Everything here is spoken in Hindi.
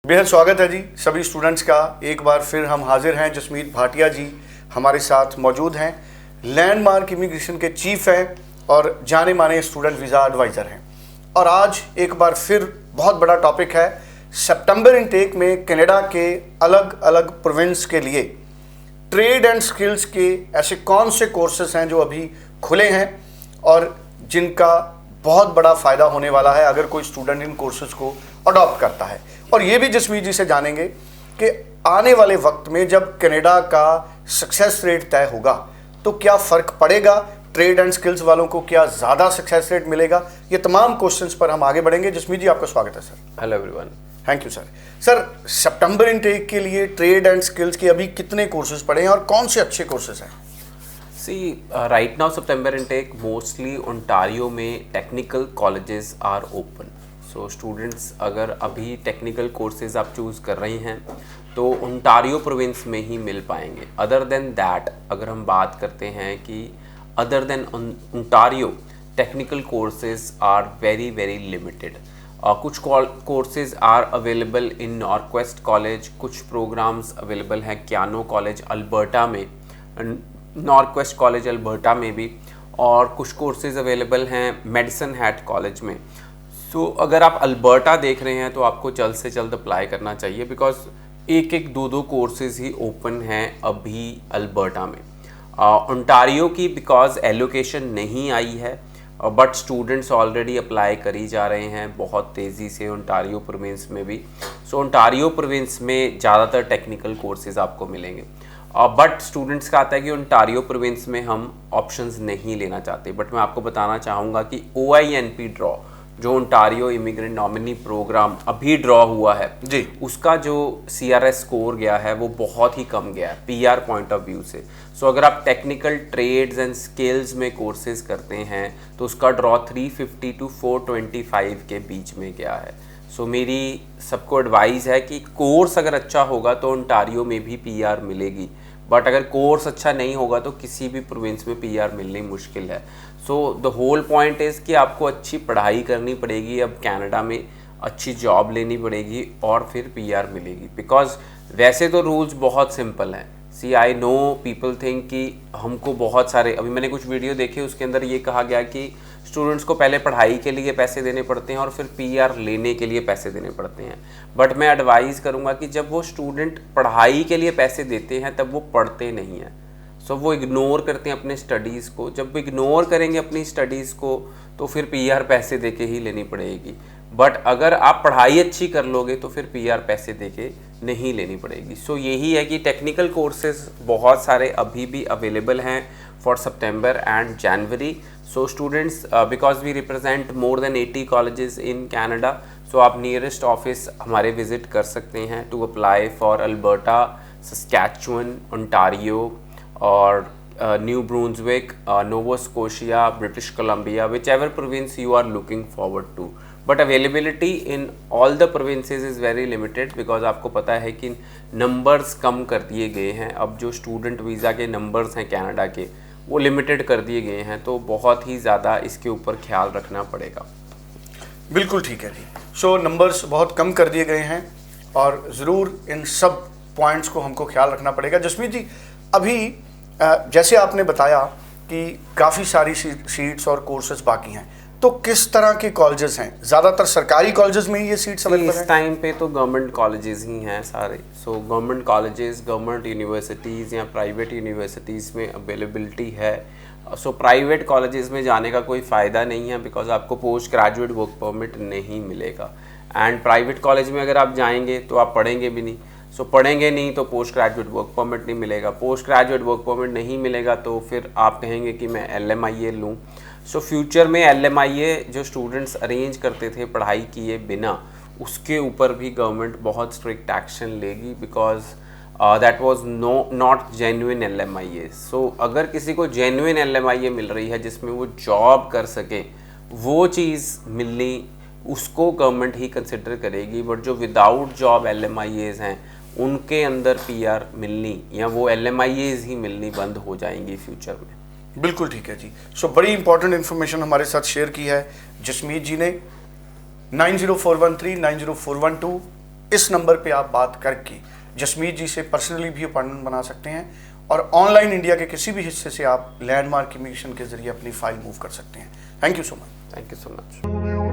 बेहद स्वागत है जी सभी स्टूडेंट्स का। एक बार फिर हम हाजिर हैं। जसमीत भाटिया जी हमारे साथ मौजूद हैं, लैंडमार्क इमिग्रेशन के चीफ हैं और जाने माने स्टूडेंट वीज़ा एडवाइज़र हैं। और आज एक बार फिर बहुत बड़ा टॉपिक है, सितंबर इनटेक में कनाडा के अलग अलग प्रोविंस के लिए ट्रेड एंड स्किल्स के ऐसे कौन से कोर्सेज हैं जो अभी खुले हैं और जिनका बहुत बड़ा फ़ायदा होने वाला है अगर कोई स्टूडेंट इन कोर्सेज को अडॉप्ट करता है। और ये भी जसमीत जी से जानेंगे कि आने वाले वक्त में जब कनाडा का सक्सेस रेट तय होगा तो क्या फ़र्क पड़ेगा, ट्रेड एंड स्किल्स वालों को क्या ज़्यादा सक्सेस रेट मिलेगा। ये तमाम क्वेश्चंस पर हम आगे बढ़ेंगे। जसमीत जी आपका स्वागत है sir. Hello everyone. Thank you sir. Sir, September intake के लिए ट्रेड एंड स्किल्स के अभी कितने कोर्सेज पड़े हैं और कौन से अच्छे कोर्सेज हैं? राइट नाउ सितंबर इनटेक मोस्टली ओंटारियो में technical colleges are open. So students अगर अभी टेक्निकल कोर्सेज आप चूज़ कर रहे हैं तो ओंटारियो प्रोविंस में ही मिल पाएंगे। अदर देन दैट अगर हम बात करते हैं कि other than Ontario technical courses are very very limited. कुछ courses are available in Northwest college, कुछ प्रोग्राम्स अवेलेबल हैं क्यानो कॉलेज अल्बर्टा में, नॉर्थवेस्ट कॉलेज अल्बर्टा में भी, और कुछ कोर्सेज अवेलेबल हैं मेडिसन हैट कॉलेज में। सो अगर आप अल्बर्टा देख रहे हैं तो आपको जल्द से जल्द अप्लाई करना चाहिए बिकॉज एक दो कोर्सेज ही ओपन हैं अभी अल्बर्टा में। ओंटारियो की बिकॉज एलोकेशन नहीं आई है बट स्टूडेंट्स ऑलरेडी अप्लाई करी जा रहे हैं बहुत तेज़ी से ओंटारियो प्रोविंस में भी। सो ओंटारियो प्रोविंस में ज़्यादातर टेक्निकल कोर्सेज आपको मिलेंगे। बट स्टूडेंट्स का आता है कि ओंटारियो प्रोविंस में हम ऑप्शंस नहीं लेना चाहते। बट मैं आपको बताना चाहूँगा कि OINP ड्रॉ, जो ओंटारियो इमिग्रेंट नॉमिनी प्रोग्राम अभी ड्रॉ हुआ है जी, उसका जो CRS स्कोर गया है वो बहुत ही कम गया है PR पॉइंट ऑफ व्यू से। सो अगर आप टेक्निकल ट्रेड्स एंड स्किल्स में कोर्सेज करते हैं तो उसका ड्रॉ 350 to 425 के बीच में गया है। सो मेरी सबको एडवाइस है कि कोर्स अगर अच्छा होगा तो ओंटारियो में भी PR मिलेगी, बट अगर कोर्स अच्छा नहीं होगा तो किसी भी प्रोविंस में PR मिलनी मुश्किल है। So the whole point is कि आपको अच्छी पढ़ाई करनी पड़ेगी, अब कनाडा में अच्छी जॉब लेनी पड़ेगी और फिर PR मिलेगी। बिकॉज वैसे तो रूल्स बहुत सिंपल हैं। आई नो पीपल थिंक कि हमको बहुत सारे, अभी मैंने कुछ वीडियो देखे उसके अंदर ये कहा गया कि स्टूडेंट्स को पहले पढ़ाई के लिए पैसे देने पड़ते हैं और फिर PR लेने के लिए पैसे देने पड़ते हैं। बट मैं एडवाइस करूँगा कि जब वो स्टूडेंट पढ़ाई के लिए पैसे देते हैं तब वो पढ़ते नहीं हैं। सो वो इग्नोर करते हैं अपने स्टडीज़ को। जब वो इग्नोर करेंगे अपनी स्टडीज़ को तो फिर PR पैसे दे के ही लेनी पड़ेगी। बट अगर आप पढ़ाई अच्छी कर लोगे तो फिर PR पैसे दे के नहीं लेनी पड़ेगी। सो यही है कि टेक्निकल कोर्सेज बहुत सारे अभी भी अवेलेबल हैं for September and January. So students because we represent more than 80 colleges in Canada, so आप नियरेस्ट ऑफिस हमारे विजिट कर सकते हैं to apply for Alberta, Saskatchewan, Ontario और New Brunswick, Nova Scotia, British Columbia, whichever province you are looking forward to. But availability in all the provinces is very limited because आपको पता है कि नंबर्स कम कर दिए गए हैं। अब जो स्टूडेंट वीज़ा के नंबर्स हैं कनाडा के वो लिमिटेड कर दिए गए हैं, तो बहुत ही ज़्यादा इसके ऊपर ख्याल रखना पड़ेगा। बिल्कुल ठीक है जी। सो नंबर्स बहुत कम कर दिए गए हैं और ज़रूर इन सब पॉइंट्स को हमको ख्याल रखना पड़ेगा। जसमीत जी, अभी जैसे आपने बताया कि काफ़ी सारी सीट्स और कोर्सेज बाकी हैं, तो किस तरह के कॉलेजेस हैं? ज़्यादातर सरकारी कॉलेजेस में ही ये सीट्स अवेलेबल हैं? इस टाइम पे तो गवर्नमेंट कॉलेजेस ही हैं सारे। So government colleges, government universities या प्राइवेट यूनिवर्सिटीज़ में अवेलेबिलिटी है। सो प्राइवेट कॉलेजेस में जाने का कोई फ़ायदा नहीं है बिकॉज आपको पोस्ट ग्रेजुएट वर्क परमिट नहीं मिलेगा। एंड प्राइवेट कॉलेज में अगर आप जाएंगे तो आप पढ़ेंगे भी नहीं। सो पढ़ेंगे नहीं तो पोस्ट ग्रेजुएट वर्क परमिट नहीं मिलेगा। पोस्ट ग्रेजुएट वर्क परमिट नहीं मिलेगा तो फिर आप कहेंगे कि मैं LMIA लूँ। सो फ्यूचर में LMIA जो स्टूडेंट्स अरेंज करते थे पढ़ाई किए बिना, उसके ऊपर भी गवर्नमेंट बहुत स्ट्रिक्ट एक्शन लेगी because that was not genuine LMIA। सो अगर किसी को जेन्युइन LMIA मिल रही है जिसमें वो जॉब कर सके, वो चीज़ मिलनी उसको गवर्नमेंट ही कंसिडर करेगी। बट जो विदाउट जॉब LMIAs हैं उनके अंदर PR मिलनी या वो LMIAs ही मिलनी बंद हो जाएंगी फ्यूचर में। बिल्कुल ठीक है जी। सो बड़ी इंपॉर्टेंट इन्फॉर्मेशन हमारे साथ शेयर की है जसमीत जी ने। 9041390412 इस नंबर पे आप बात करके जसमीत जी से पर्सनली भी अपॉइंटमेंट बना सकते हैं और ऑनलाइन इंडिया के किसी भी हिस्से से आप लैंडमार्क इमिग्रेशन के जरिए अपनी फाइल मूव कर सकते हैं। Thank you so much. Thank you so much.